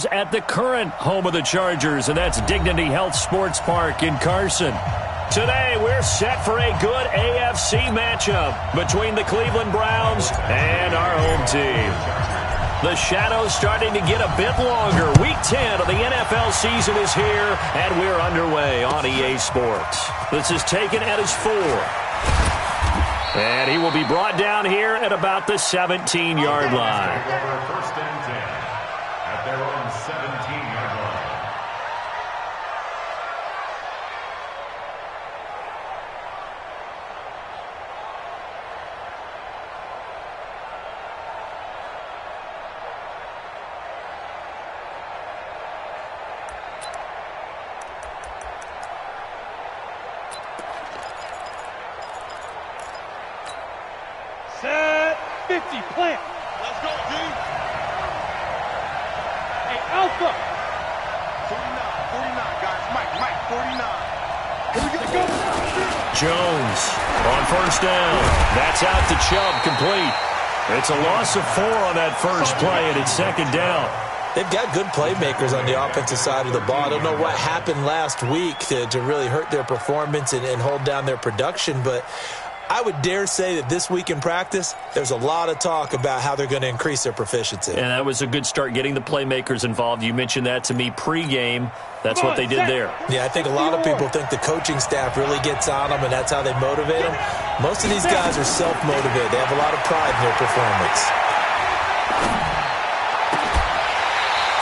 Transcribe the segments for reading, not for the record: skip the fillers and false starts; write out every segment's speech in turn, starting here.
At the current home of the Chargers, and that's Dignity Health Sports Park in Carson. Today, we're set for a good AFC matchup between the Cleveland Browns and our home team. The shadow's starting to get a bit longer. Week 10 of the NFL season is here, and we're underway on EA Sports. This is taken at his 4. And he will be brought down here at about the 17-yard line. First and 10 at their own 17-yard line. Set 50, plant. Let's go, dude. Hey, Alpha. 49, guys. Mike, 49. Here we go. Jones on first down. That's out to Chubb, complete. It's a loss of 4 on that first play, and it's second down. They've got good playmakers on the offensive side of the ball. I don't know what happened last week to really hurt their performance and hold down their production, but I would dare say that this week in practice, there's a lot of talk about how they're going to increase their proficiency. And that was a good start, getting the playmakers involved. You mentioned that to me pregame. That's what they did there. Yeah, I think a lot of people think the coaching staff really gets on them, and that's how they motivate them. Most of these guys are self-motivated. They have a lot of pride in their performance.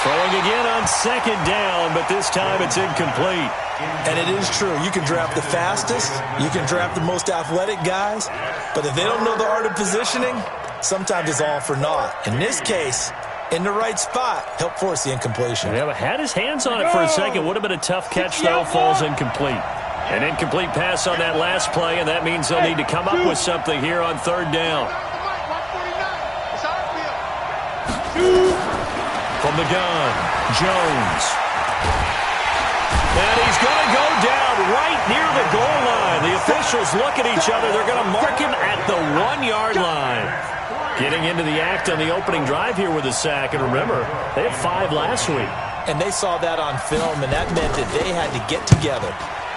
Throwing again on second down, but this time it's incomplete. And it is true. You can draft the fastest. You can draft the most athletic guys. But if they don't know the art of positioning, sometimes it's all for naught. In this case, in the right spot, helped force the incompletion. Yeah, but had his hands on it for a second. Would have been a tough catch, though. Falls incomplete. An incomplete pass on that last play, and that means they'll need to come up with something here on third down. From the gun, Jones. And he's going to go down right near the goal line. The officials look at each other. They're going to mark him at the 1-yard line. Getting into the act on the opening drive here with a sack. And remember, they had 5 last week. And they saw that on film, and that meant that they had to get together.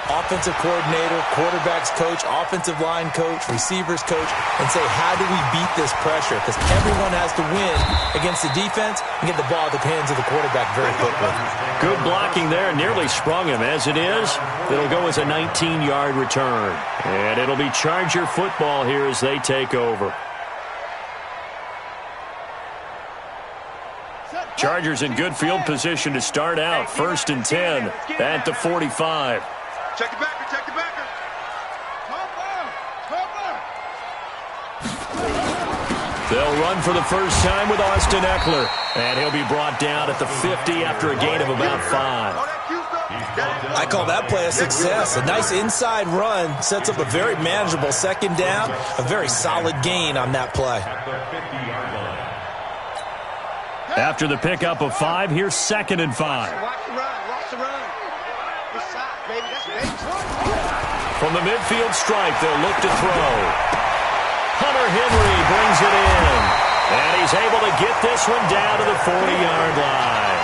Offensive coordinator, quarterback's coach, offensive line coach, receivers coach, and say, how do we beat this pressure? Because everyone has to win against the defense and get the ball at the hands of the quarterback very quickly. Good blocking there. Nearly sprung him. As it is, it'll go as a 19-yard return. And it'll be Charger football here as they take over. Chargers in good field position to start out. First and 10 at the 45. Check the backer, check the backer. They'll run for the first time with Austin Eckler. And he'll be brought down at the 50 after a gain of about 5. I call that play a success. A nice inside run sets up a very manageable second down. A very solid gain on that play. After the pickup of 5, here's second and 5. Watch the run. This side, baby, that's baby. From the midfield stripe, they'll look to throw. Hunter Henry brings it in. And he's able to get this one down to the 40-yard line.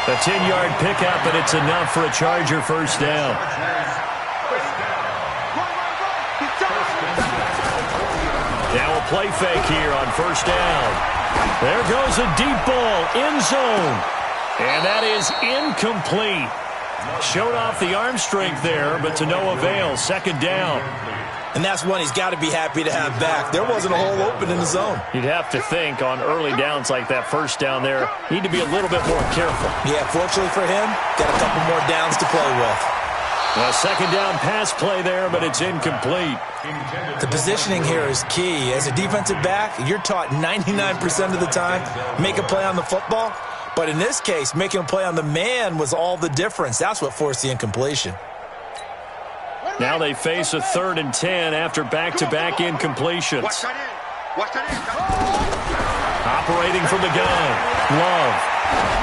A 10-yard pickup, and it's enough for a Charger first down. Now a play fake here on first down. There goes a deep ball, end zone. And that is incomplete. Showed off the arm strength there, but to no avail. Second down. And that's one he's got to be happy to have back. There wasn't a hole open in the zone. You'd have to think on early downs like that first down there, need to be a little bit more careful. Yeah, fortunately for him, got a couple more downs to play with. A second down pass play there, but it's incomplete. The positioning here is key. As a defensive back, you're taught 99% of the time, make a play on the football. But in this case, making a play on the man was all the difference. That's what forced the incompletion. Now they face a 3rd and 10 after back-to-back incompletions. Watch that in. Operating from the gun. Love.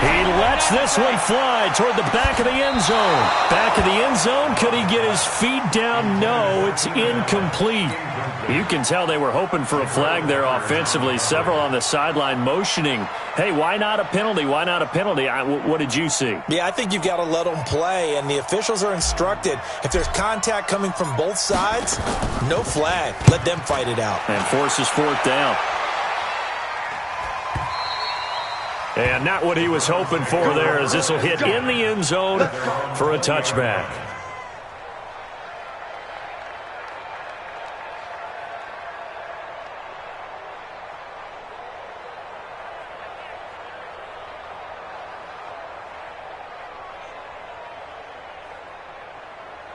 He lets this one fly toward the back of the end zone. Back of the end zone. Could he get his feet down? No, it's incomplete. You can tell they were hoping for a flag there offensively. Several on the sideline motioning. Hey, why not a penalty? Why not a penalty? What did you see? Yeah, I think you've got to let them play, and the officials are instructed. If there's contact coming from both sides, no flag. Let them fight it out. And forces fourth down. And not what he was hoping for there, as this will hit in the end zone for a touchback.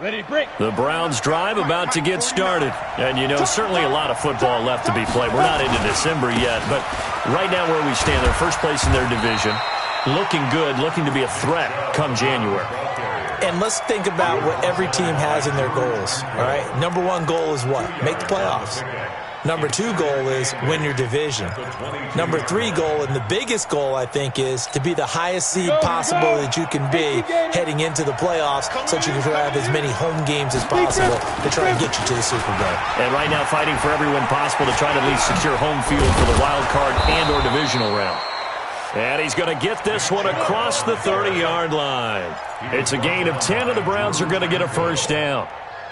Ready to break. The Browns drive about to get started. And, you know, certainly a lot of football left to be played. We're not into December yet, but right now where we stand, they're first place in their division. Looking good, looking to be a threat come January. And let's think about what every team has in their goals, all right? Number one goal is what? Make the playoffs. Number two goal is win your division. Number three goal, and the biggest goal, I think, is to be the highest seed possible that you can be heading into the playoffs so that you can have as many home games as possible to try and get you to the Super Bowl. And right now fighting for everyone possible to try to at least secure home field for the wild card and or divisional round. And he's going to get this one across the 30-yard line. It's a gain of 10, and the Browns are going to get a first down.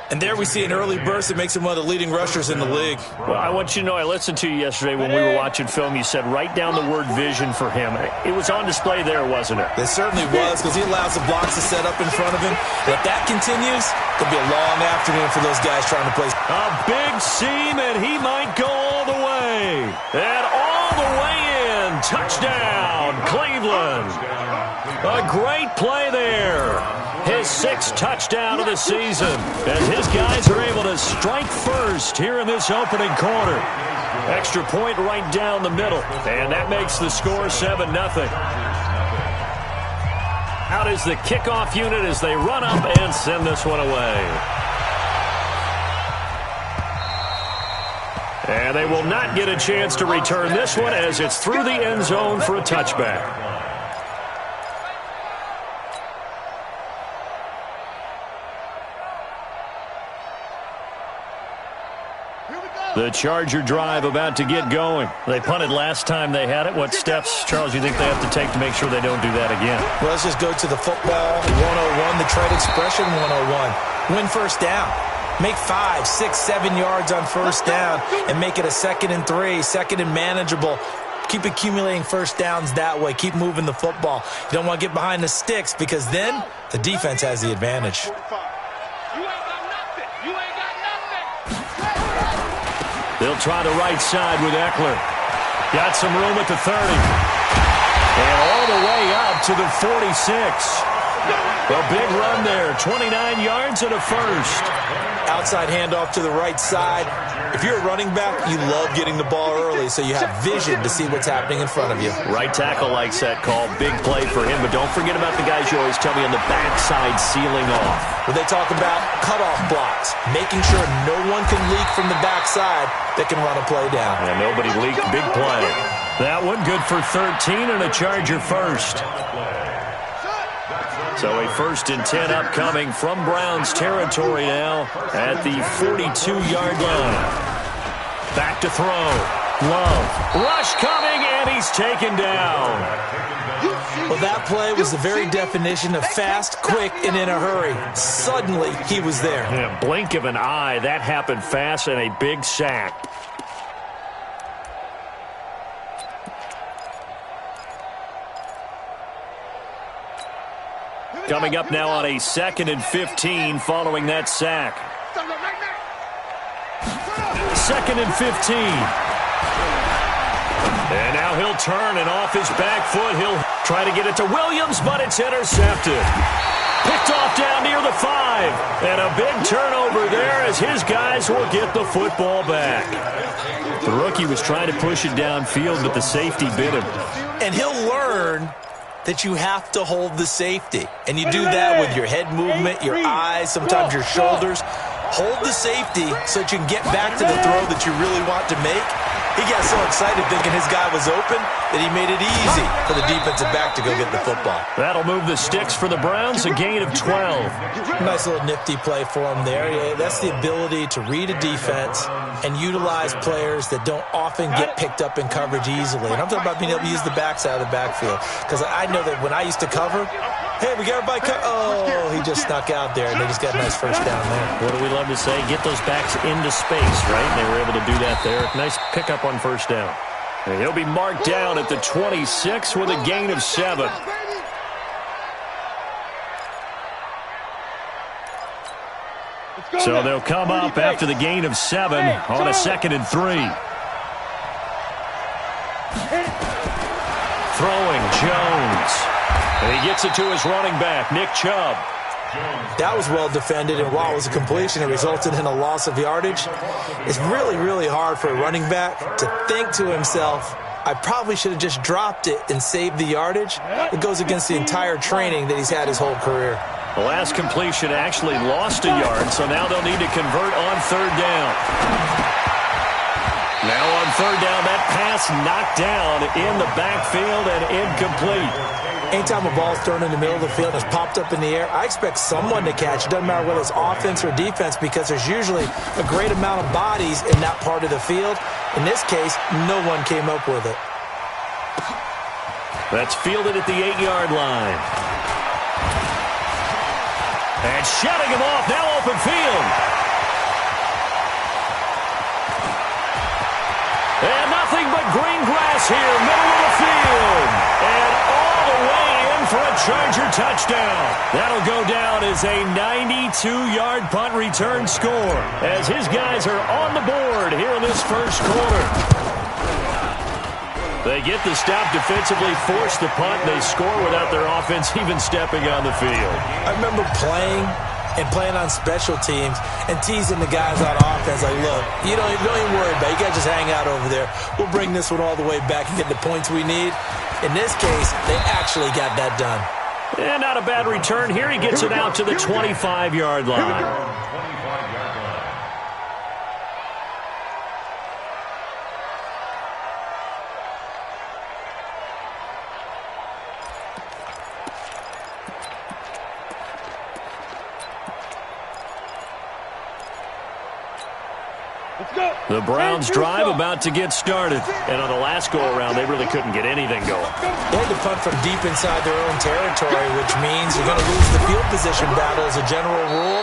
And there we see an early burst that makes him one of the leading rushers in the league. Well, I want you to know, I listened to you yesterday when we were watching film. You said write down the word vision for him. It was on display there, wasn't it? It certainly was, because he allows the blocks to set up in front of him. And if that continues, it'll be a long afternoon for those guys trying to play. A big seam, and he might go all the way. And all the way in. Touchdown, Cleveland. A great play there. His sixth touchdown of the season. And his guys are able to strike first here in this opening quarter. Extra point right down the middle. And that makes the score 7-0. Out is the kickoff unit as they run up and send this one away. And they will not get a chance to return this one as it's through the end zone for a touchback. The Charger drive about to get going. They punted last time they had it. What steps, Charles, you think they have to take to make sure they don't do that again? Well, let's just go to the football 101, the trade expression 101. Win first down. Make 5, 6, 7 yards on first down and make it a 2nd and 3, 2nd and manageable. Keep accumulating first downs that way. Keep moving the football. You don't want to get behind the sticks because then the defense has the advantage. They'll try the right side with Eckler. Got some room at the 30. And all the way up to the 46. A big run there. 29 yards and a first. Outside handoff to the right side. If you're a running back, you love getting the ball early so you have vision to see what's happening in front of you. Right tackle likes that call. Big play for him. But don't forget about the guys you always tell me on the backside sealing off. Where they talk about cutoff blocks, making sure no one can leak from the backside that can run a play down. And nobody leaked. Big play. That one good for 13 and a Charger first. So a 1st and 10 upcoming from Browns territory now at the 42-yard line. Back to throw. Love. Rush coming, and he's taken down. Well, that play was the very definition of fast, quick, and in a hurry. Suddenly, he was there. In a blink of an eye, that happened fast, and a big sack. Coming up now on a 2nd and 15 following that sack. 2nd and 15. And now he'll turn, and off his back foot, he'll try to get it to Williams, but it's intercepted. Picked off down near the 5. And a big turnover there as his guys will get the football back. The rookie was trying to push it downfield, but the safety bit him. And he'll learn that you have to hold the safety. And you do that with your head movement, your eyes, sometimes your shoulders. Hold the safety so that you can get back to the throw that you really want to make. He got so excited thinking his guy was open that he made it easy for the defensive back to go get the football. That'll move the sticks for the Browns, a gain of 12. Nice little nifty play for him there. Yeah, that's the ability to read a defense and utilize players that don't often get picked up in coverage easily. And I'm talking about being able to use the backside of the backfield. Because I know that when I used to cover, hey, we got everybody oh, he just snuck out there, and they just got a nice first down there. What do we love to say? Get those backs into space, right? And they were able to do that there. Nice pickup on first down. And he'll be marked down at the 26 with a gain of 7. So they'll come up after the gain of 7 on a 2nd and 3. Throwing Jones. And he gets it to his running back, Nick Chubb. That was well defended, and while it was a completion, it resulted in a loss of yardage. It's really, really hard for a running back to think to himself, I probably should have just dropped it and saved the yardage. It goes against the entire training that he's had his whole career. The last completion actually lost a yard, so now they'll need to convert on 3rd down. Now on 3rd down, that pass knocked down in the backfield and incomplete. Anytime a ball's thrown in the middle of the field and it's popped up in the air, I expect someone to catch it. Doesn't matter whether it's offense or defense, because there's usually a great amount of bodies in that part of the field. In this case, no one came up with it. That's fielded at the 8-yard line. And shutting him off, now open field. And nothing but green grass here, middle of the field. And all the way in for a Charger touchdown. That'll go down as a 92-yard punt return score, as his guys are on the board here in this first quarter. They get the stop defensively, force the punt, and they score without their offense even stepping on the field. I remember playing on special teams and teasing the guys on offense like, look, you don't even worry about it. You guys just hang out over there. We'll bring this one all the way back and get the points we need. In this case, they actually got that done. And not a bad return here. He gets it out to the 25-yard line. The Browns drive about to get started. And on the last go-around, they really couldn't get anything going. They had to punt from deep inside their own territory, which means you're going to lose the field position battle as a general rule.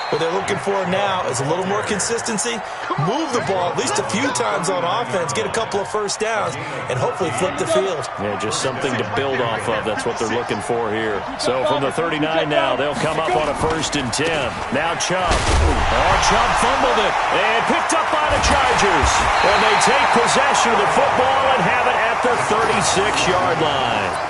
What they're looking for now is a little more consistency, move the ball at least a few times on offense, get a couple of first downs, and hopefully flip the field. Yeah, just something to build off of. That's what they're looking for here. So from the 39 now, they'll come up on a 1st and 10. Now Chubb. Oh, Chubb fumbled it and picked up by the Chargers. And they take possession of the football and have it at the 36-yard line.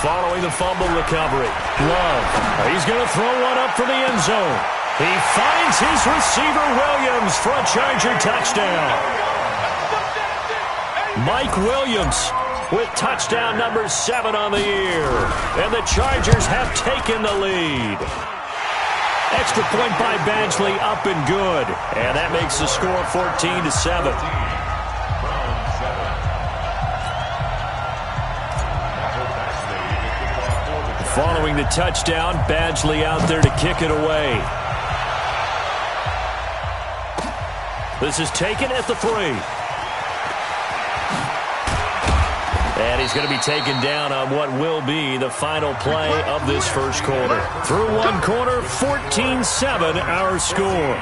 Following the fumble recovery. Love. He's going to throw one up for the end zone. He finds his receiver Williams for a Charger touchdown. Mike Williams with touchdown number 7 on the year. And the Chargers have taken the lead. Extra point by Badgley, up and good. And that makes the score 14-7. Following the touchdown, Badgley out there to kick it away. This is taken at the 3. And he's going to be taken down on what will be the final play of this first quarter. Through one quarter, 14-7 our score.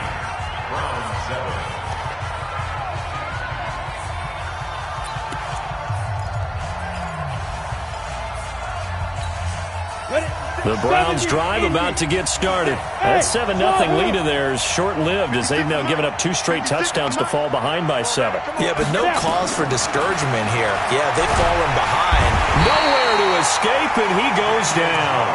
The Browns drive about to get started. That 7-0 lead of theirs short-lived as they've now given up 2 straight touchdowns to fall behind by 7. Yeah, but no cause for discouragement here. Yeah, they've fallen behind. Nowhere to escape, and he goes down.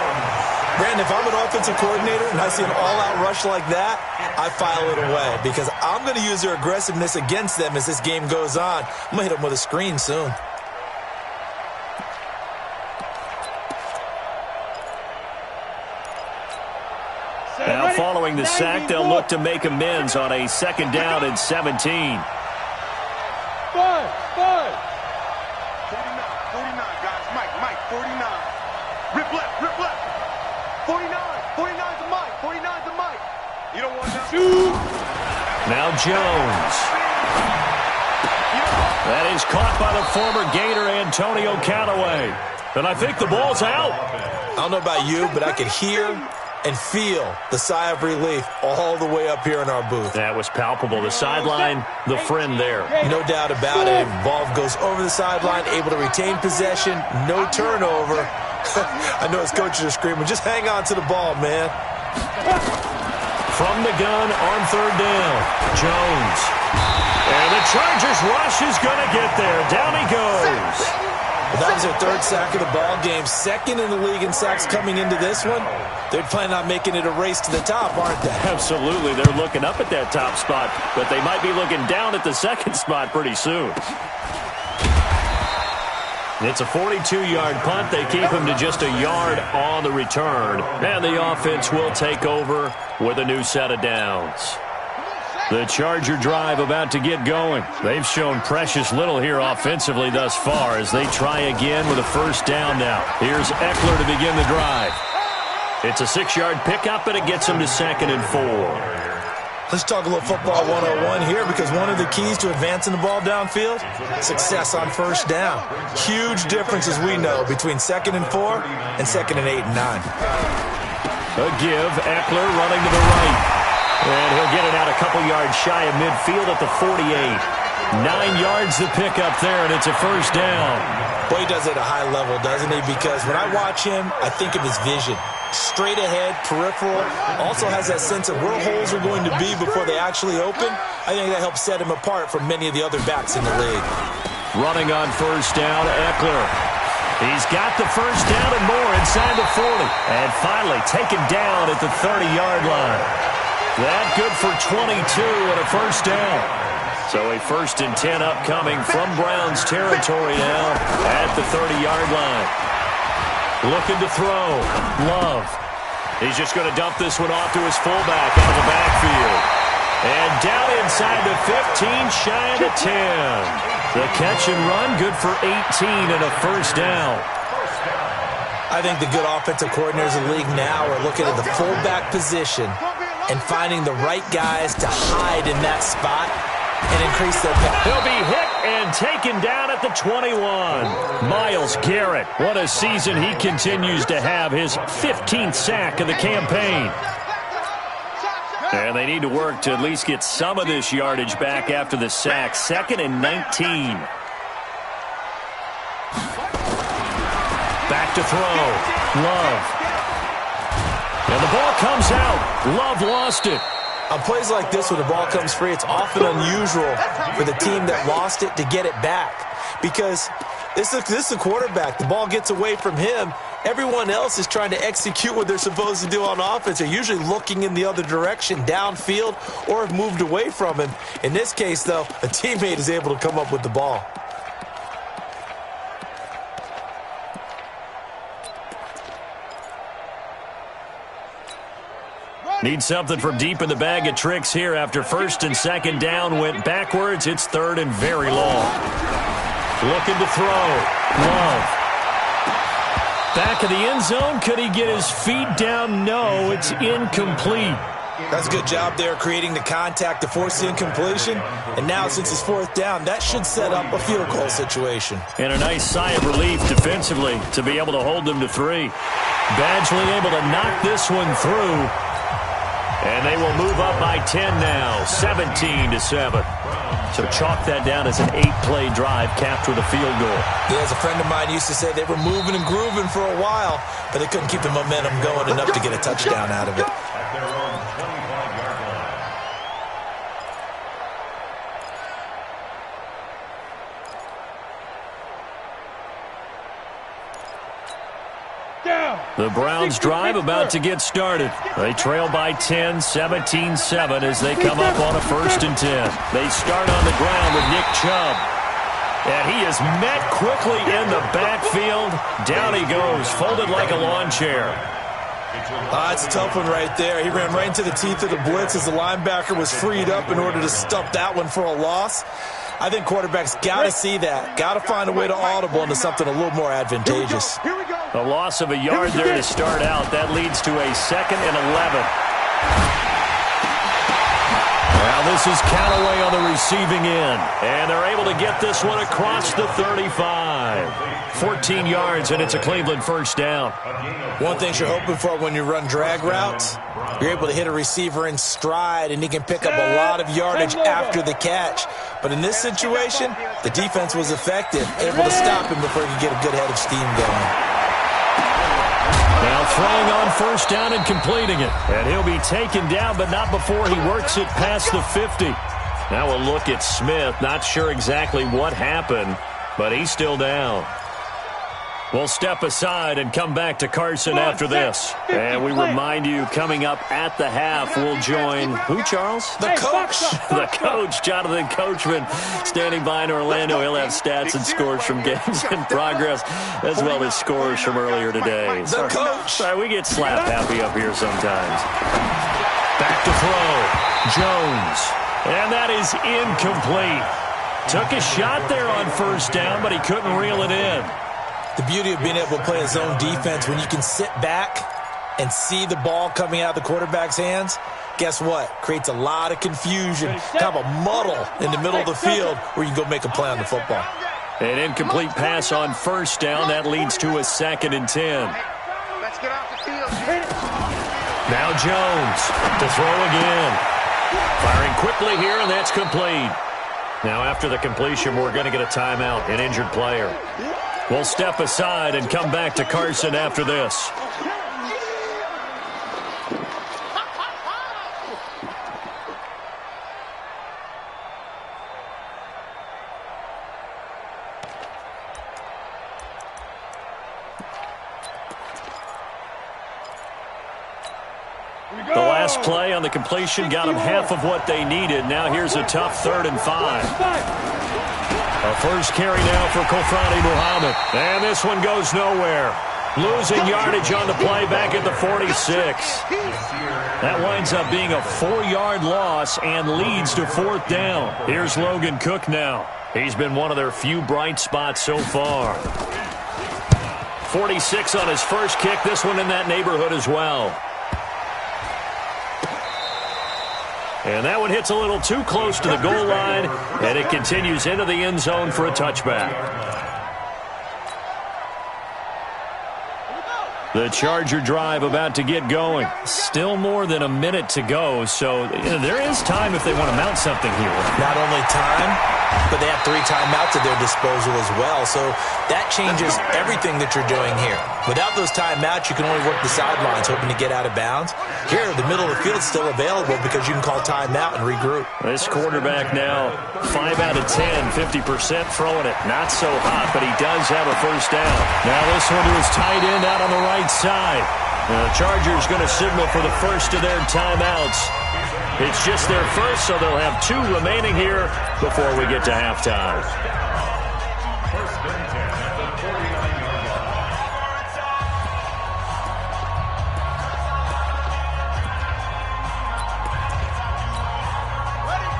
Brandon, if I'm an offensive coordinator and I see an all-out rush like that, I file it away because I'm going to use their aggressiveness against them as this game goes on. I'm going to hit them with a screen soon. Now, following the sack, they'll look to make amends on a 2nd down and 17. 5. 49, guys. Mike, 49. Rip left. 49. 49's a Mike. 49's a Mike. You don't want that. 2. Now Jones. That is caught by the former Gator Antonio Callaway. And I think the ball's out. I don't know about you, but I could hear and feel the sigh of relief all the way up here in our booth. That was palpable. The sideline, the friend there. No doubt about it. Ball goes over the sideline, able to retain possession, no turnover. I know his coaches are screaming, just hang on to the ball, man. From the gun on 3rd down, Jones. And the Chargers rush is going to get there. Down he goes. Well, that was their 3rd sack of the ball game, 2nd in the league in sacks coming into this one. They're planning on making it a race to the top, aren't they? Absolutely. They're looking up at that top spot, but they might be looking down at the 2nd spot pretty soon. It's a 42-yard punt. They keep him to just a yard on the return. And the offense will take over with a new set of downs. The Charger drive about to get going. They've shown precious little here offensively thus far as they try again with a 1st down now. Here's Eckler to begin the drive. It's a 6-yard pickup, and it gets him to 2nd and 4. Let's talk a little football 101 here because one of the keys to advancing the ball downfield, success on 1st down. Huge difference, as we know, between 2nd and 4 and 2nd and 8 and 9. A give, Eckler running to the right. And he'll get it out a couple yards shy of midfield at the 48. 9 yards to pick up there, and it's a 1st down. Boy, he does it at a high level, doesn't he? Because when I watch him, I think of his vision. Straight ahead, peripheral, also has that sense of where holes are going to be before they actually open. I think that helps set him apart from many of the other backs in the league. Running on 1st down, Eckler. He's got the 1st down and more inside the 40. And finally taken down at the 30-yard line. That good for 22 and a 1st down. So a 1st and 10 upcoming from Browns territory now at the 30-yard line. Looking to throw. Love. He's just going to dump this one off to his fullback out of the backfield. And down inside the 15, shy of the 10. The catch and run, good for 18 and a 1st down. I think the good offensive coordinators in the league now are looking at the fullback position and finding the right guys to hide in that spot and increase their pass. He'll be hit and taken down at the 21. Myles Garrett, what a season he continues to have, his 15th sack of the campaign. And they need to work to at least get some of this yardage back after the sack. 2nd and 19. Back to throw. Love. And the ball comes out. Love lost it. On plays like this where the ball comes free, it's often unusual for the team that lost it to get it back. Because this is the quarterback. The ball gets away from him. Everyone else is trying to execute what they're supposed to do on offense. They're usually looking in the other direction, downfield, or have moved away from him. In this case, though, a teammate is able to come up with the ball. Need something from deep in the bag of tricks here after 1st and 2nd down went backwards. It's 3rd and very long. Looking to throw. Love. Back of the end zone. Could he get his feet down? No, it's incomplete. That's a good job there creating the contact to force the incompletion. And now, since it's 4th down, that should set up a field goal situation. And a nice sigh of relief defensively to be able to hold them to 3. Badgley able to knock this one through. And they will move up by 10 now, 17-7. So chalk that down as an 8-play drive capped with a field goal. Yeah, as a friend of mine used to say, they were moving and grooving for a while, but they couldn't keep the momentum going enough to get a touchdown out of it. At their own 25-yard line. Down. The Browns drive about to get started. They trail by 10, 17-7 as they come up on a 1st and 10. They start on the ground with Nick Chubb. And he is met quickly in the backfield. Down he goes, folded like a lawn chair. It's a tough one right there. He ran right into the teeth of the blitz as the linebacker was freed up in order to stop that one for a loss. I think quarterbacks got to see that. Got to find a way to audible into something a little more advantageous. A loss of a yard there to start out. That leads to a 2nd and 11. Now this is Callaway on the receiving end. And they're able to get this one across the 35. 14 yards, and it's a Cleveland 1st down. One thing you're hoping for when you run drag routes, you're able to hit a receiver in stride, and he can pick up a lot of yardage after the catch. But in this situation, the defense was effective, able to stop him before he could get a good head of steam going. Now throwing on 1st down and completing it. And he'll be taken down, but not before he works it past the 50. Now a look at Smith. Not sure exactly what happened, but he's still down. We'll step aside and come back to Carson after this. And we remind you, coming up at the half, we'll join who, Charles? The coach. The coach, Jonathan Coachman, standing by in Orlando. He'll have stats and scores from games in progress, as well as scores from earlier today. The coach. Sorry, we get slap happy up here sometimes. Back to throw. Jones. And that is incomplete. Took a shot there on 1st down, but he couldn't reel it in. The beauty of being able to play his own defense, when you can sit back and see the ball coming out of the quarterback's hands, guess what? Creates a lot of confusion, kind of a muddle in the middle of the field where you can go make a play on the football. An incomplete pass on 1st down. That leads to a 2nd and 10. Let's get off the field. Now Jones to throw again. Firing quickly here, and that's complete. Now after the completion, we're going to get a timeout, an injured player. We'll step aside and come back to Carson after this. The last play on the completion got them half of what they needed. Now here's a tough 3rd and 5. A first carry now for Kofrani Muhammad. And this one goes nowhere. Losing yardage on the play back at the 46. That winds up being a 4-yard loss and leads to 4th down. Here's Logan Cook now. He's been one of their few bright spots so far. 46 on his first kick. This one in that neighborhood as well. And that one hits a little too close to the goal line, and it continues into the end zone for a touchback. The Charger drive about to get going. Still more than a minute to go, so there is time if they want to mount something here. Not only time, but they have 3 timeouts at their disposal as well, so that changes everything that you're doing here. Without those timeouts, you can only work the sidelines, hoping to get out of bounds. Here, the middle of the field is still available because you can call timeout and regroup. This quarterback now, 5 out of 10, 50% throwing it. Not so hot, but he does have a first down. Now this one to his tight end out on the right side. The Chargers going to signal for the first of their timeouts. It's just their first, so they'll have 2 remaining here before we get to halftime. First and 10 at the 49-yard line. Ready?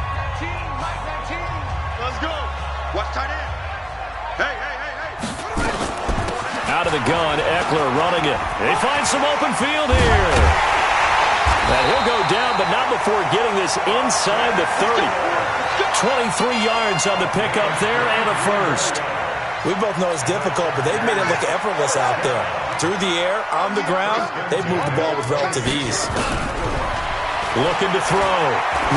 Team, Mike 19. Let's go. Watch tight end. Hey. Out of the gun, Eckler running it. He finds some open field here. And he'll go down, but not before getting this inside the 30. 23 yards on the pickup there and a first. We both know it's difficult, but they've made it look effortless out there. Through the air, on the ground, they've moved the ball with relative ease. Looking to throw.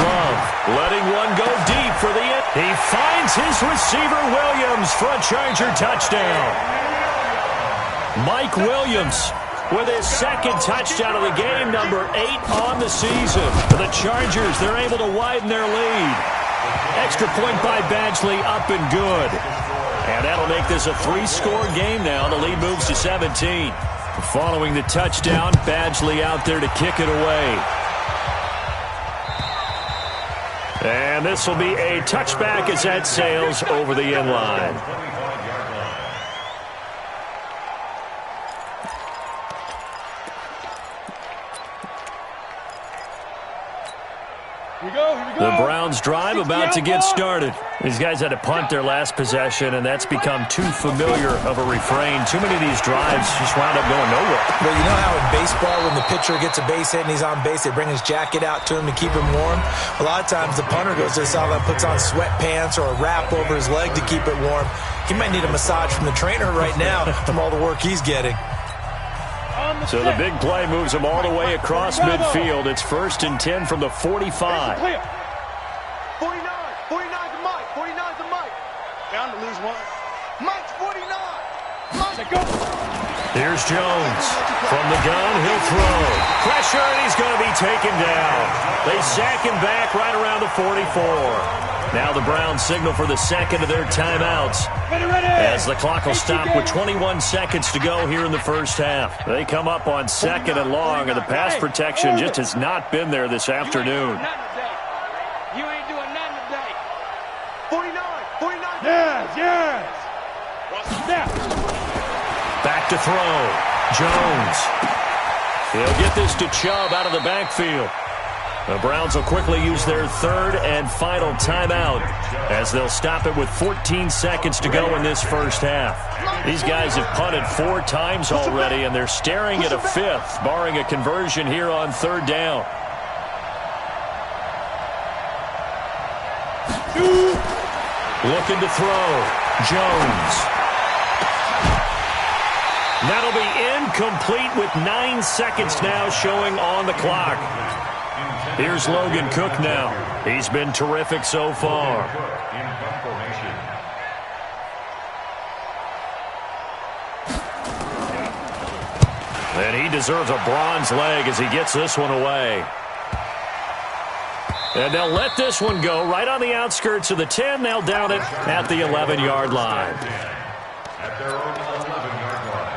Love letting one go deep for the end. He finds his receiver, Williams, for a Charger touchdown. Mike Williams with his 2nd touchdown of the game, number 8 on the season. For the Chargers, they're able to widen their lead. Extra point by Badgley, up and good. And that'll make this a 3-score game now. The lead moves to 17. Following the touchdown, Badgley out there to kick it away. And this will be a touchback as that sails over the end line. Here we go, here we go. The Browns drive about to get started. These guys had to punt their last possession, and that's become too familiar of a refrain. Too many of these drives just wound up going nowhere. But you know how in baseball, when the pitcher gets a base hit and he's on base, they bring his jacket out to him to keep him warm? A lot of times the punter goes to the sideline, puts on sweatpants or a wrap over his leg to keep it warm. He might need a massage from the trainer right now from all the work he's getting. So the big play moves them all the way across midfield. It's 1st and 10 from the 45. 49 to Mike. 49 to Mike. Down to lose one. Mike's 49. Mike. Go. Here's Jones. From the gun, he'll throw. Pressure, and he's going to be taken down. They sack him back right around the 44. Now the Browns signal for the second of their timeouts as the clock will stop with 21 seconds to go here in the first half. They come up on 2nd and long, and the pass protection just has not been there this afternoon. You ain't doing nothing today. 49. Yes. Snap. Back to throw. Jones. He'll get this to Chubb out of the backfield. The Browns will quickly use their 3rd and final timeout as they'll stop it with 14 seconds to go in this first half. These guys have punted 4 times already, and they're staring at a 5th, barring a conversion here on 3rd down. Looking to throw. Jones. That'll be incomplete with 9 seconds now showing on the clock. Here's Logan Cook now. He's been terrific so far. And he deserves a bronze leg as he gets this one away. And they'll let this one go right on the outskirts of the 10. They'll down it at the 11-yard line. At their own 11-yard line.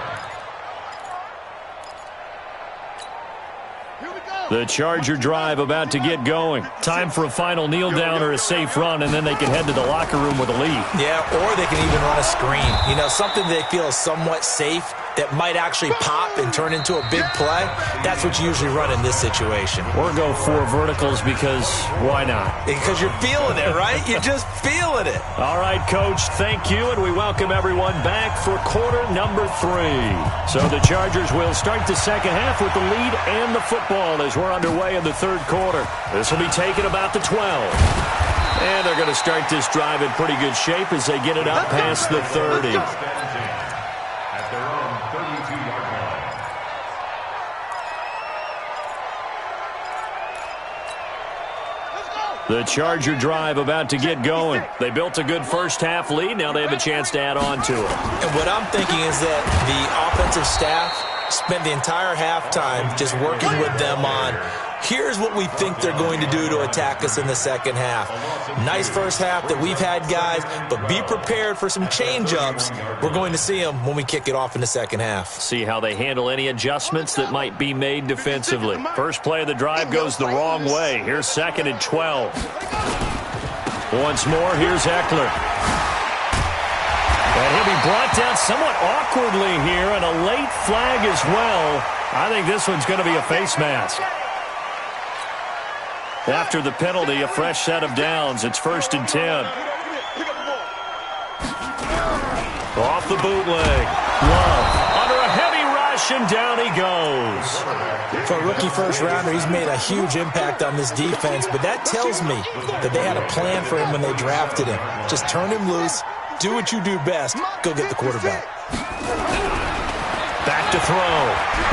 The Charger drive about to get going. Time for a final kneel down or a safe run, and then they can head to the locker room with a lead. Yeah, or they can even run a screen. You know, something they feel is somewhat safe that might actually pop and turn into a big play. That's what you usually run in this situation. Or go 4 verticals because why not? Because you're feeling it, right? You're just feeling it. All right, Coach, thank you, and we welcome everyone back for quarter number 3. So the Chargers will start the second half with the lead and the football as we're underway in the 3rd quarter. This will be taken about the 12. And they're going to start this drive in pretty good shape as they get it up past the 30. At their own 32-yard line. The Charger drive about to get going. They built a good first half lead. Now they have a chance to add on to it. And what I'm thinking is that the offensive staff spent the entire halftime just working with them on, here's what we think they're going to do to attack us in the second half. Nice first half that we've had, guys, but be prepared for some change-ups. We're going to see them when we kick it off in the second half. See how they handle any adjustments that might be made defensively. First play of the drive goes the wrong way. Here's 2nd and 12. Once more, here's Eckler. And he'll be brought down somewhat awkwardly here, and a late flag as well. I think this one's going to be a face mask. After the penalty, a fresh set of downs. It's 1st and 10. Off the bootleg. Love under a heavy rush, and down he goes. For a rookie first-rounder, he's made a huge impact on this defense, but that tells me that they had a plan for him when they drafted him. Just turn him loose, do what you do best, go get the quarterback. Back to throw.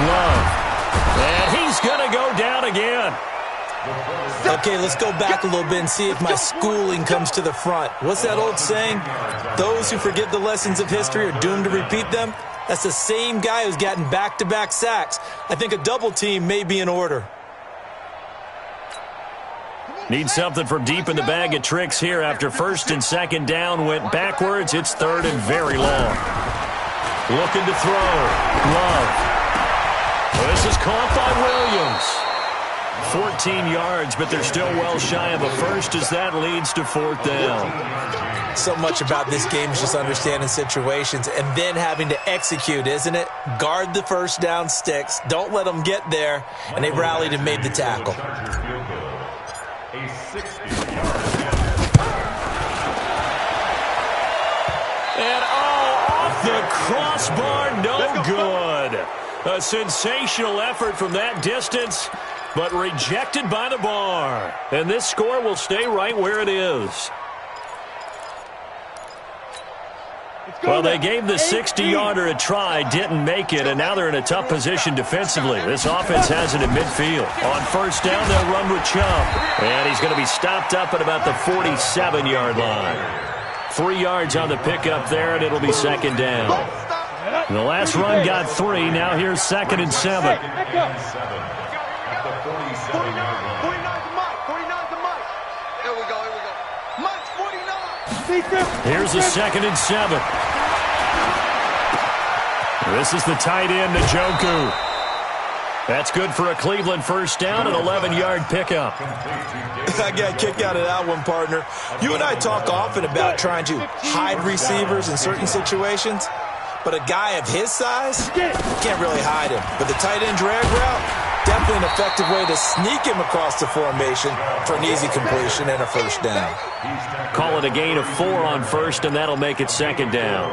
Love. And he's going to go down again. Okay, let's go back a little bit and see if my schooling comes to the front. What's that old saying? Those who forget the lessons of history are doomed to repeat them. That's the same guy who's gotten back-to-back sacks. I think a double team may be in order. Need something from deep in the bag of tricks here after 1st and 2nd down went backwards. It's 3rd and very long. Looking to throw. Love. This is caught by Williams. 14 yards, but they're still well shy of a first as that leads to 4th down. So much about this game is just understanding situations and then having to execute, isn't it? Guard the first down sticks. Don't let them get there. And they rallied and made the tackle. A 60-yard And off the crossbar, no good. A sensational effort from that distance, but rejected by the bar. And this score will stay right where it is. Well, they gave the 60-yarder a try, didn't make it, and now they're in a tough position defensively. This offense has it in midfield. On 1st down, they'll run with Chubb. And he's going to be stopped up at about the 47-yard line. 3 yards on the pickup there, and it'll be 2nd down. The last run got 3. Now here's 2nd and 7. At the 47-yard line. 49 to Mike. 49 to Mike. Here we go. Here we go. Mike's 49. Here's a 2nd and 7. This is the tight end, Njoku. That's good for a Cleveland 1st down, an 11-yard pickup. I got kicked out of that one, partner. You and I talk often about trying to hide receivers in certain situations, but a guy of his size, you can't really hide him. But the tight end drag route, definitely an effective way to sneak him across the formation for an easy completion and a 1st down. Call it a gain of 4 on 1st, and that'll make it 2nd down.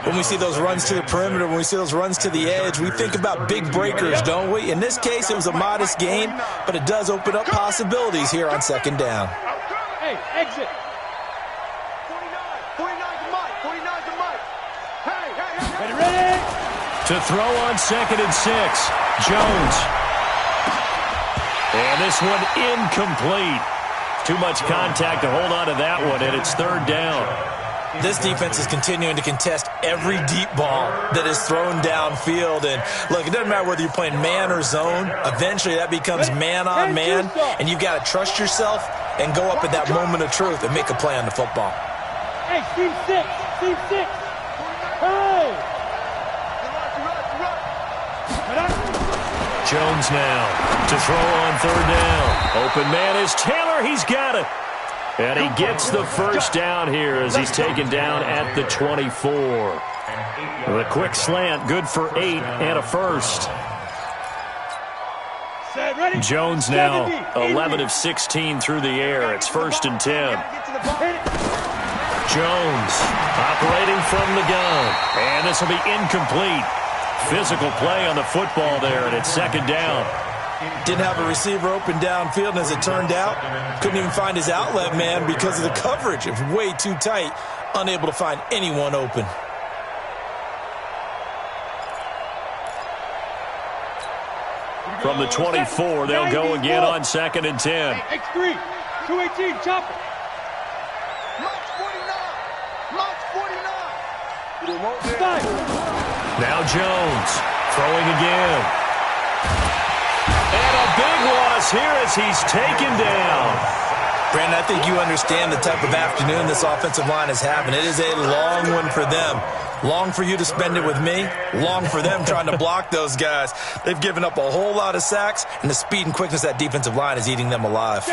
When we see those runs to the perimeter, when we see those runs to the edge, we think about big breakers, don't we? In this case, it was a modest gain, but it does open up possibilities here on 2nd down. Hey, exit. 49 to Mike. 49 to Mike. Hey. Ready? To throw on 2nd and 6, Jones. And this one incomplete. Too much contact to hold on to that one, and it's 3rd down. This defense is continuing to contest every deep ball that is thrown downfield. And, look, it doesn't matter whether you're playing man or zone. Eventually, that becomes man-on-man, and you've got to trust yourself and go up at that moment of truth and make a play on the football. Hey, team 6. Team 6. Hey. Jones now to throw on 3rd down. Open man is Taylor. He's got it. And he gets the 1st down here as he's taken down at the 24. The quick slant, good for 8 and a 1st. Jones now 11 of 16 through the air. It's 1st and 10. Jones operating from the gun. And this will be incomplete. Physical play on the football there, and it's 2nd down. Didn't have a receiver open downfield, and as it turned out, couldn't even find his outlet man because of the coverage. It was way too tight, unable to find anyone open. From the 24, they'll go again on 2nd and 10. X3, 218, chop it. Mike's 49. Mike's 49. Now Jones throwing again. And a big loss here as he's taken down. Brandon, I think you understand the type of afternoon this offensive line is having. It is a long one for them. Long for you to spend it with me. Long for them trying to block those guys. They've given up a whole lot of sacks, and the speed and quickness of that defensive line is eating them alive.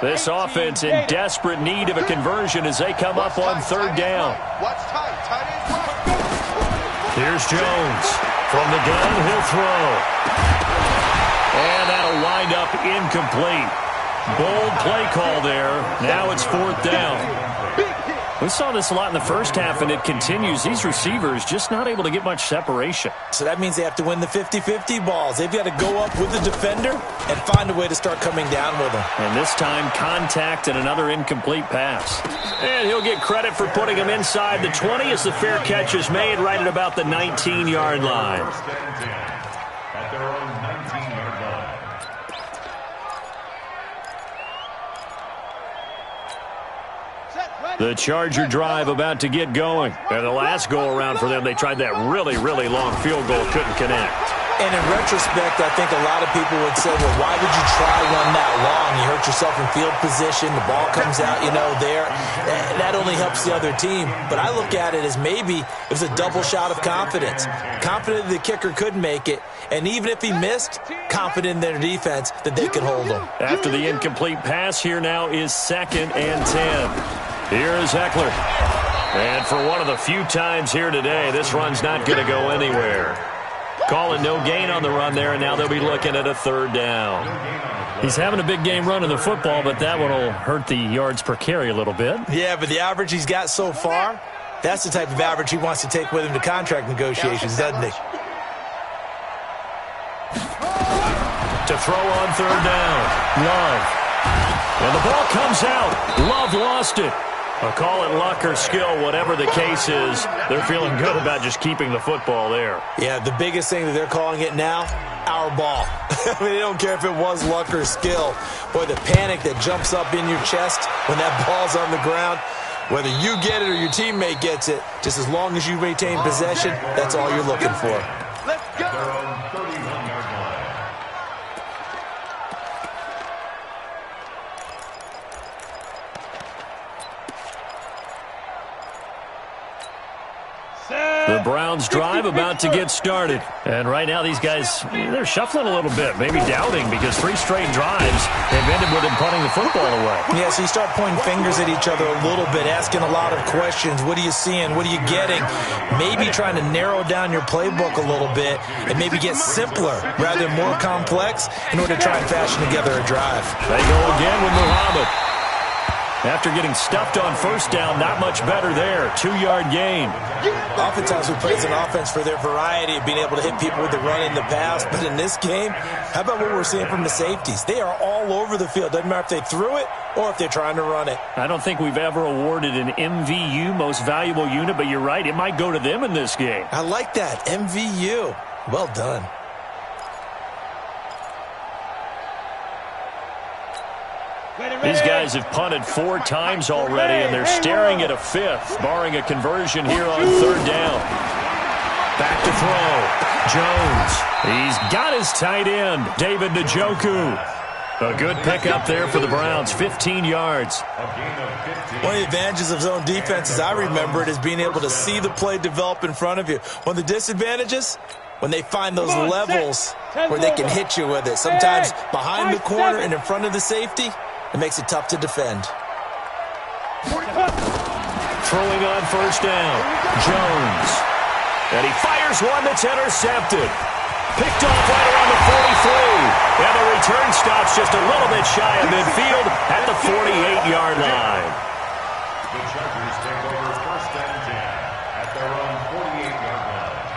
This offense in desperate need of a conversion as they come up on 3rd down. Here's Jones. From the gun, he'll throw. And that'll wind up incomplete. Bold play call there. Now it's 4th down. We saw this a lot in the first half, and it continues. These receivers just not able to get much separation. So that means they have to win the 50-50 balls. They've got to go up with the defender and find a way to start coming down with them. And this time, contact and another incomplete pass. And he'll get credit for putting him inside the 20 as the fair catch is made right at about the 19-yard line. At their own 19-yard line. The Charger drive about to get going. And the last go-around for them, they tried that really, really long field goal, couldn't connect. And in retrospect, I think a lot of people would say, well, why would you try one that long? You hurt yourself in field position. The ball comes out, there. That only helps the other team. But I look at it as maybe it was a double shot of confidence. Confident the kicker could make it. And even if he missed, confident in their defense that they could hold him. After the incomplete pass, here now is 2nd and 10. Here is Eckler. And for one of the few times here today, this run's not going to go anywhere. Calling no gain on the run there, and now they'll be looking at a 3rd down. He's having a big game running the football, but that one will hurt the yards per carry a little bit. Yeah, but the average he's got so far, that's the type of average he wants to take with him to contract negotiations, doesn't he? To throw on 3rd down. Love. And the ball comes out. Love lost it. I'll call it luck or skill, whatever the case is. They're feeling good about just keeping the football there. Yeah, the biggest thing that they're calling it now, our ball. I mean, they don't care if it was luck or skill. Boy, the panic that jumps up in your chest when that ball's on the ground, whether you get it or your teammate gets it, just as long as you retain possession, that's all you're looking for. Let's go. Their own 31-yard line. The Browns drive about to get started. And right now these guys, they're shuffling a little bit, maybe doubting, because 3 straight drives have ended with them punting the football away. Yeah, so you start pointing fingers at each other a little bit, asking a lot of questions. What are you seeing? What are you getting? Maybe trying to narrow down your playbook a little bit and maybe get simpler rather than more complex in order to try and fashion together a drive. They go again with Muhammad. After getting stuffed on 1st down, not much better there. 2-yard gain. Oftentimes we praise an offense for their variety of being able to hit people with the run in the pass. But in this game, how about what we're seeing from the safeties? They are all over the field. Doesn't matter if they threw it or if they're trying to run it. I don't think we've ever awarded an MVU, most valuable unit, but you're right. It might go to them in this game. I like that. MVU. Well done. These guys have punted 4 times already, and they're staring at a 5th, barring a conversion here on 3rd down. Back to throw. Jones. He's got his tight end, David Njoku. A good pickup there for the Browns, 15 yards. One of the advantages of zone defense, as I remember it, is being able to see the play develop in front of you. One of the disadvantages, when they find those levels where they can hit you with it. Sometimes behind the corner and in front of the safety, it makes it tough to defend. Throwing on 1st down, Jones. And he fires one that's intercepted. Picked off right around the 43. And the return stops just a little bit shy of midfield at the 48-yard line. The Chargers take over 1st and 10 at their own 48-yard line.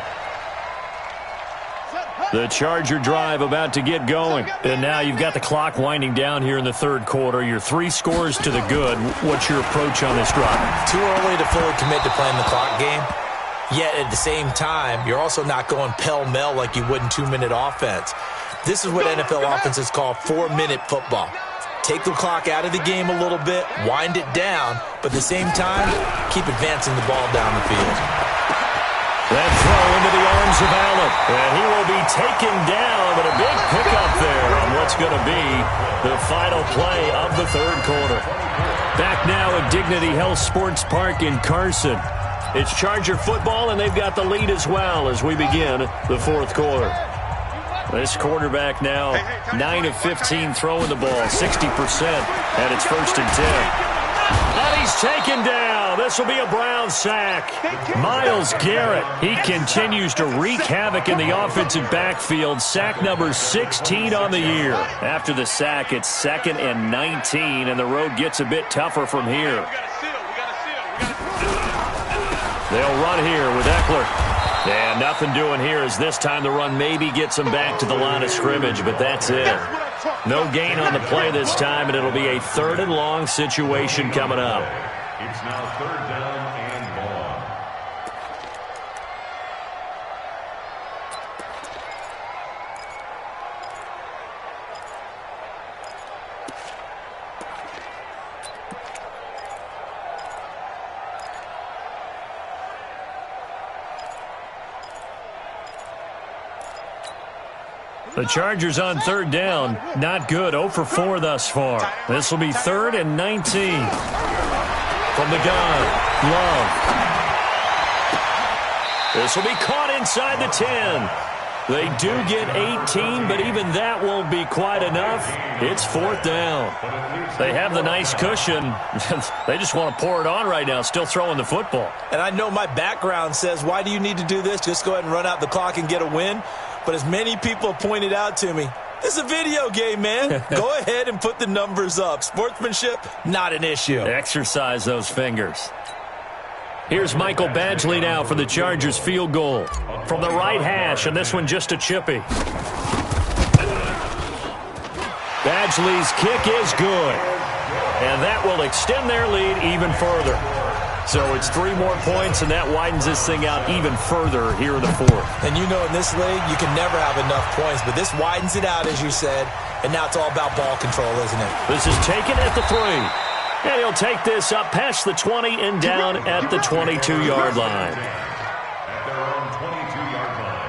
The Charger drive about to get going. And now you've got the clock winding down here in the 3rd quarter. You're 3 scores to the good. What's your approach on this drive? Too early to fully commit to playing the clock game. Yet at the same time, you're also not going pell-mell like you would in 2-minute offense. This is what NFL offenses call 4-minute football. Take the clock out of the game a little bit, wind it down, but at the same time, keep advancing the ball down the field. That throw into the arms of Allen. And he will be taken down, but a big pickup there on what's going to be the final play of the 3rd quarter. Back now at Dignity Health Sports Park in Carson. It's Charger football, and they've got the lead as well as we begin the 4th quarter. This quarterback now 9 of 15 throwing the ball, 60%, and it's 1st and 10. And he's taken down. This will be a Brown sack. Myles Garrett, he continues to wreak havoc in the offensive backfield. Sack number 16 on the year. After the sack, it's 2nd and 19, and the road gets a bit tougher from here. They'll run here with Eckler. And nothing doing here as this time the run maybe gets them back to the line of scrimmage, but that's it. No gain on the play this time, and it'll be a 3rd and long situation coming up. It's now 3rd down and long. The Chargers on third down. Not good. 0 for 4 thus far. This will be 3rd and 19. From the gun, Love. This will be caught inside the 10. They do get 18, but even that won't be quite enough. It's 4th down. They have the nice cushion. They just want to pour it on right now, still throwing the football. And I know my background says, why do you need to do this? Just go ahead and run out the clock and get a win. But as many people pointed out to me, this is a video game, man. Go ahead and put the numbers up. Sportsmanship, not an issue. Exercise those fingers. Here's Michael Badgley now for the Chargers field goal. From the right hash, and this one just a chippy. Badgley's kick is good. And that will extend their lead even further. So it's 3 more points, and that widens this thing out even further here in the 4th. And you know in this league, you can never have enough points, but this widens it out, as you said, and now it's all about ball control, isn't it? This is taken at the 3. And he'll take this up past the 20 and down at the 22-yard line. At their own 22-yard line.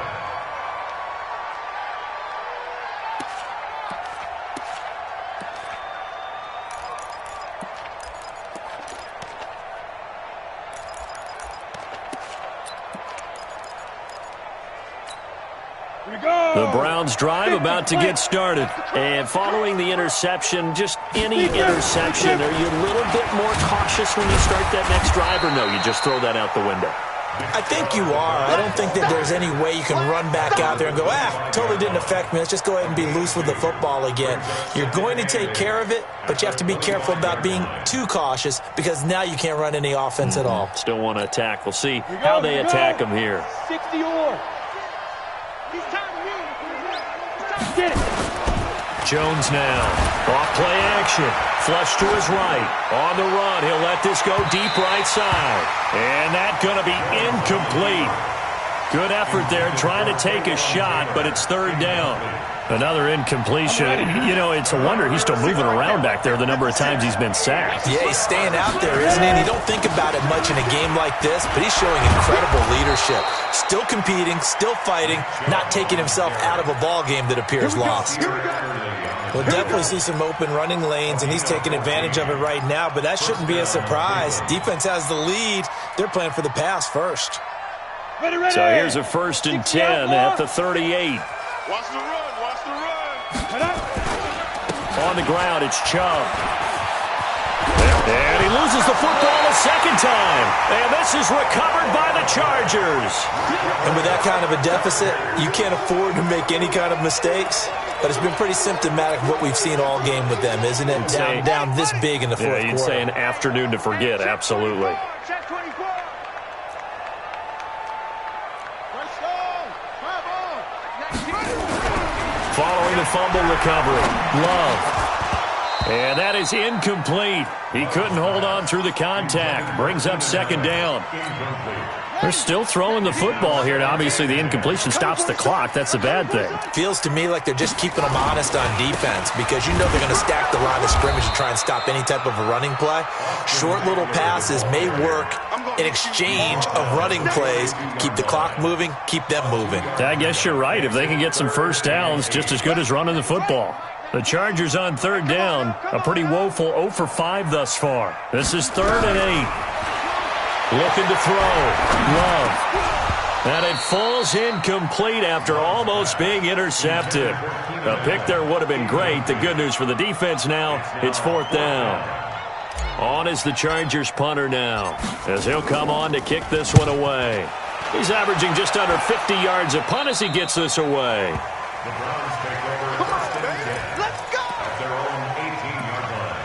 The Browns drive about to get started. And following the interception, just any interception, are you a little bit more cautious when you start that next drive, or no, you just throw that out the window? I think you are. I don't think that there's any way you can run back out there and go, totally didn't affect me. Let's just go ahead and be loose with the football again. You're going to take care of it, but you have to be careful about being too cautious because now you can't run any offense at all. Still want to attack. We'll see how they attack them here. 60 or. Get it. Jones now. Off play action. Flush to his right. On the run. He'll let this go deep right side. And that's going to be incomplete. Good effort there trying to take a shot, but it's 3rd down. Another incompletion. You know, it's a wonder he's still moving around back there the number of times he's been sacked. Yeah, he's staying out there, isn't he? And you don't think about it much in a game like this, but he's showing incredible leadership. Still competing, still fighting, not taking himself out of a ball game that appears lost. We'll definitely see some open running lanes, and he's taking advantage of it right now, but that shouldn't be a surprise. Defense has the lead. They're playing for the pass first. Ready, ready. So here's a 1st and 10 at the 38. Watch the run, watch the run. On the ground, it's Chubb. And he loses the football a second time. And this is recovered by the Chargers. And with that kind of a deficit, you can't afford to make any kind of mistakes. But it's been pretty symptomatic of what we've seen all game with them, isn't it? Down this big in the 4th quarter. Yeah, you'd say an afternoon to forget, absolutely. Check 24. Following the fumble recovery, Love. And that is incomplete. He couldn't hold on through the contact. Brings up 2nd down. They're still throwing the football here. Now, obviously, the incompletion stops the clock. That's the bad thing. Feels to me like they're just keeping them honest on defense because you know they're going to stack the line of scrimmage and try and stop any type of a running play. Short little passes may work in exchange of running plays. Keep the clock moving, keep them moving. I guess you're right. If they can get some first downs, just as good as running the football. The Chargers on 3rd down. A pretty woeful 0 for 5 thus far. This is 3rd and 8. Looking to throw. Love. And it falls incomplete after almost being intercepted. A pick there would have been great. The good news for the defense now, it's 4th down. On is the Chargers punter now, as he'll come on to kick this one away. He's averaging just under 50 yards a punt as he gets this away. The Browns take over. Come on, baby. Let's go. At their own 18-yard line.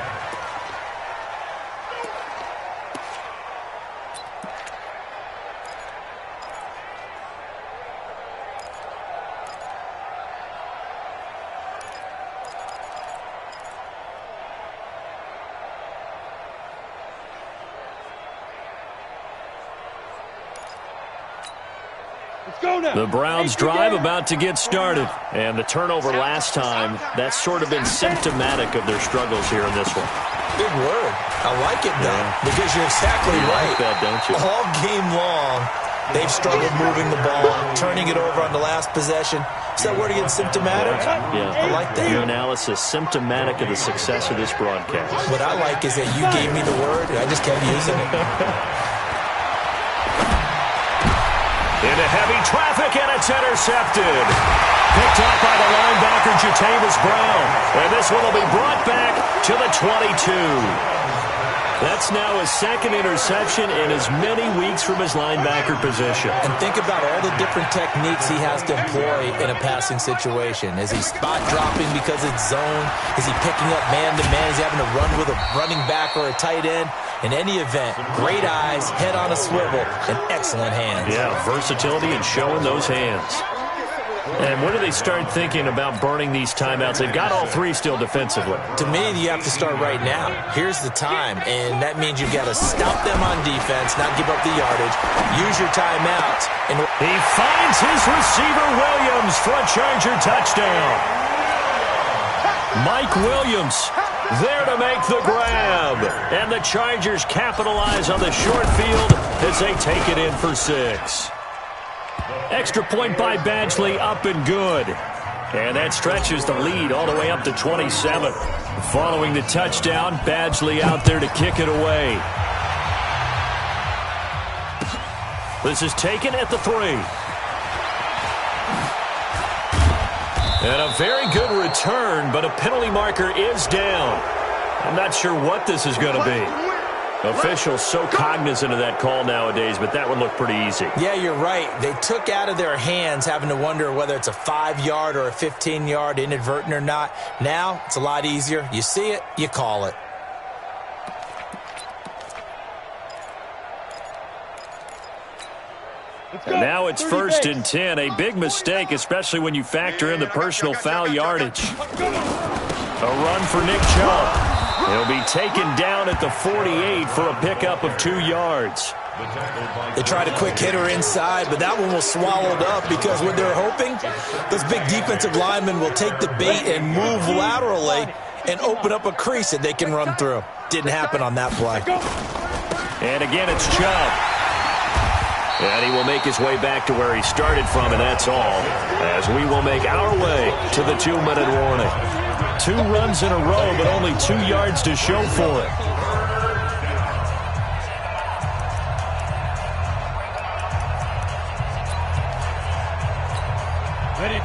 The Browns drive about to get started. And the turnover last time, that's sort of been symptomatic of their struggles here in this one. Big word. I like it, though, because you're exactly You right. like that, don't you? All game long, They've struggled moving the ball, turning it over on the last possession. Is that word again, symptomatic? Yeah. I like that. Your analysis, symptomatic of the success of this broadcast. What I like is that you gave me the word, and I just kept using it. Into heavy traffic, and it's intercepted. Picked up by the linebacker, Jatavis Brown. And this one will be brought back to the 22. That's now his second interception in as many weeks from his linebacker position. And think about all the different techniques he has to employ in a passing situation. Is he spot dropping because it's zone? Is he picking up man-to-man? Is he having to run with a running back or a tight end? In any event, great eyes, head on a swivel, and excellent hands. Yeah, versatility and showing those hands. And when do they start thinking about burning these timeouts? They've got all three still defensively. To me, you have to start right now. Here's the time, and that means you've got to stop them on defense, not give up the yardage, use your timeouts. And he finds his receiver, Williams, for a Charger touchdown. Mike Williams there to make the grab. And the Chargers capitalize on the short field as they take it in for 6. Extra point by Badgley, up and good. And that stretches the lead all the way up to 27. Following the touchdown, Badgley out there to kick it away. This is taken at the 3. And a very good return, but a penalty marker is down. I'm not sure what this is going to be. Officials so cognizant of that call nowadays, but that would look pretty easy. Yeah, you're right. They took out of their hands having to wonder whether it's a 5-yard or a 15-yard inadvertent or not. Now, it's a lot easier. You see it, you call it. And now it's 1st and 10. A big mistake, especially when you factor in the personal foul yardage. A run for Nick Chubb. He'll be taken down at the 48 for a pickup of 2 yards. They tried a quick hitter inside, but that one was swallowed up because what they're hoping, those big defensive linemen will take the bait and move laterally and open up a crease that they can run through. Didn't happen on that play. And again, it's Chubb. And he will make his way back to where he started from, and that's all, as we will make our way to the 2-minute warning. 2 runs in a row, but only 2 yards to show for it.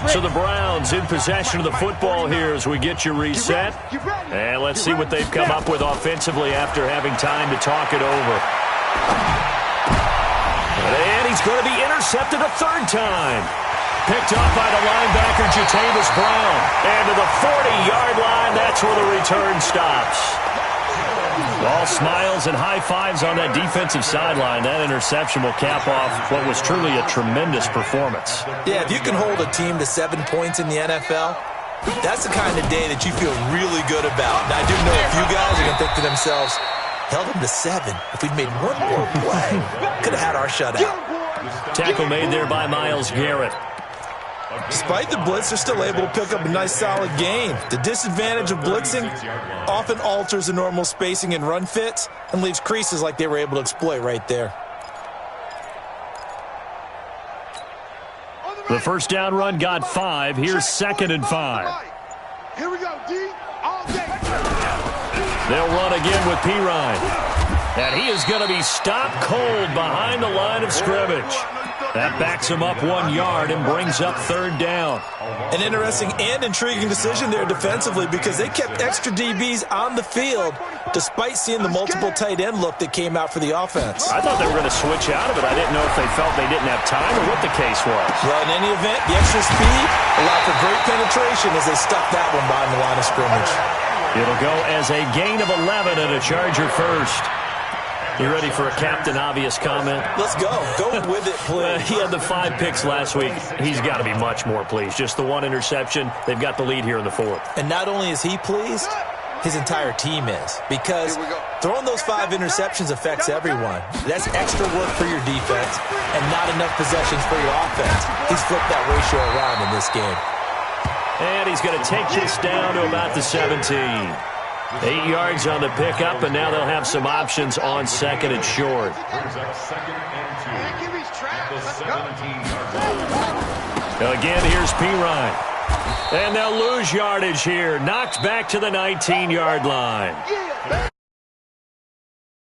So the Browns in possession of the football here as we get you reset. And let's see what they've come up with offensively after having time to talk it over. And he's going to be intercepted a 3rd time. Picked up by the linebacker, Jatavis Brown. And to the 40-yard line, that's where the return stops. All smiles and high fives on that defensive sideline. That interception will cap off what was truly a tremendous performance. Yeah, if you can hold a team to 7 points in the NFL, that's the kind of day that you feel really good about. And I do know a few guys are going to think to themselves, held them to 7. If we'd made one more play, could have had our shutout. Tackle made there by Myles Garrett. Despite the blitz, they're still able to pick up a nice solid gain. The disadvantage of blitzing often alters the normal spacing and run fits and leaves creases like they were able to exploit right there. The first down run got 5. Here's 2nd and 5. Here we go, D. All day. They'll run again with Pirine. And he is going to be stopped cold behind the line of scrimmage. That backs him up 1 yard and brings up 3rd down. An interesting and intriguing decision there defensively because they kept extra DBs on the field despite seeing the multiple tight end look that came out for the offense. I thought they were going to switch out of it. I didn't know if they felt they didn't have time or what the case was. Well, in any event, the extra speed allowed for great penetration as they stuck that one behind the line of scrimmage. It'll go as a gain of 11 and a Charger first. You ready for a Captain Obvious comment? Let's go. Go with it, please. He had the 5 picks last week. He's got to be much more pleased. Just the 1 interception. They've got the lead here in the 4th. And not only is he pleased, his entire team is. Because throwing those 5 interceptions affects everyone. That's extra work for your defense and not enough possessions for your offense. He's flipped that ratio around in this game. And he's going to take this down to about the 17. 8 yards on the pickup, and now they'll have some options on second and short. Brings up 2nd and 2. At the 17-yard line. Again, here's Pirine. And they'll lose yardage here. Knocked back to the 19-yard line.